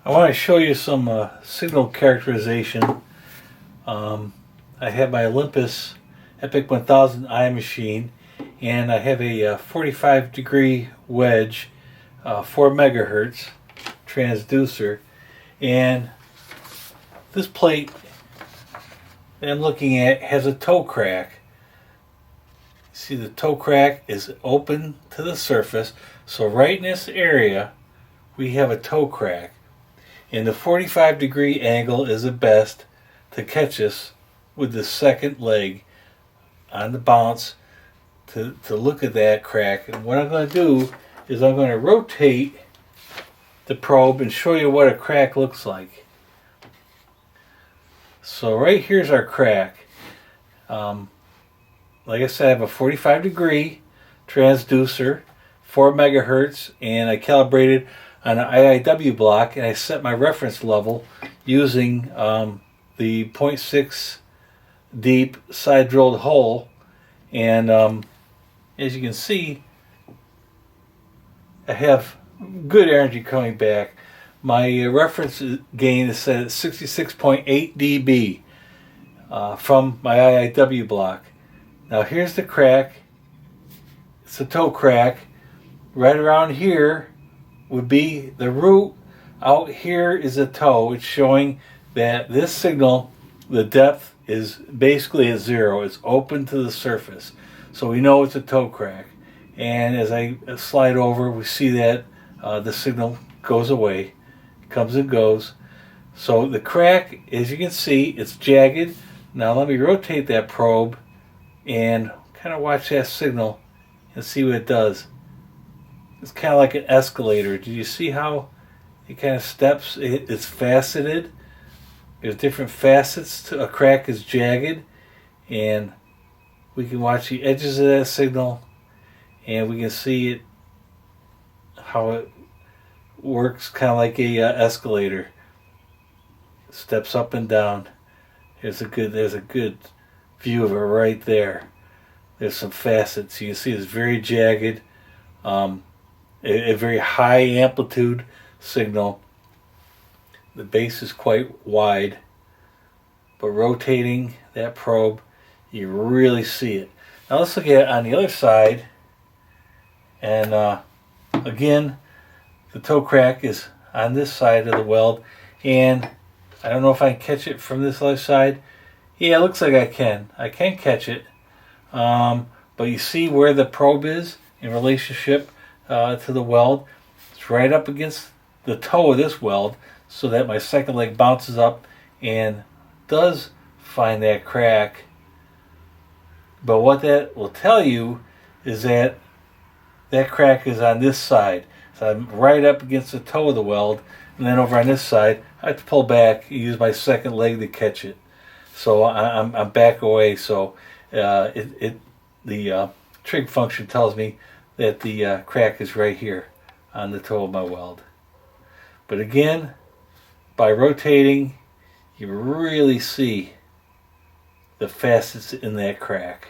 I want to show you some signal characterization. I have my Olympus Epic 1000 eye machine, and I have a 45-degree wedge, 4 megahertz transducer, and this plate that I'm looking at has a toe crack. See, the toe crack is open to the surface, so right in this area we have a toe crack. And the 45-degree angle is the best to catch us with the second leg on the bounce to look at that crack. And what I'm going to do is I'm going to rotate the probe and show you what a crack looks like. So right here's our crack. Like I said, I have a 45-degree transducer, 4 megahertz, and I calibrated on an IIW block, and I set my reference level using the 0.6 deep side drilled hole. And as you can see, I have good energy coming back. My reference gain is set at 66.8 dB from my IIW block. Now here's the crack. It's a toe crack. Right around here would be the root. Out here is a toe. It's showing that this signal, the depth is basically at 0. It's open to the surface. So we know it's a toe crack. And as I slide over, we see that the signal goes away. It comes and goes. So the crack, as you can see, it's jagged. Now let me rotate that probe and kind of watch that signal and see what it does. It's kind of like an escalator. Do you see how it kind of steps? It's faceted. There's different facets to a crack. Is jagged, and we can watch the edges of that signal, and we can see it how it works, kind of like a escalator. Steps up and down. There's a good view of it right there. There's some facets. You can see it's very jagged. A very high amplitude signal. The base is quite wide, but rotating that probe, you really see it. Now let's look at it on the other side. And again, the toe crack is on this side of the weld, and I don't know if I can catch it from this other side. Yeah, it looks like I can. I can catch it, but you see where the probe is in relationship to the weld. It's right up against the toe of this weld, so that my second leg bounces up and does find that crack. But what that will tell you is that that crack is on this side. So I'm right up against the toe of the weld, and then over on this side I have to pull back and use my second leg to catch it. So I'm back away. So the trig function tells me that the crack is right here on the toe of my weld. But again, by rotating, you really see the facets in that crack.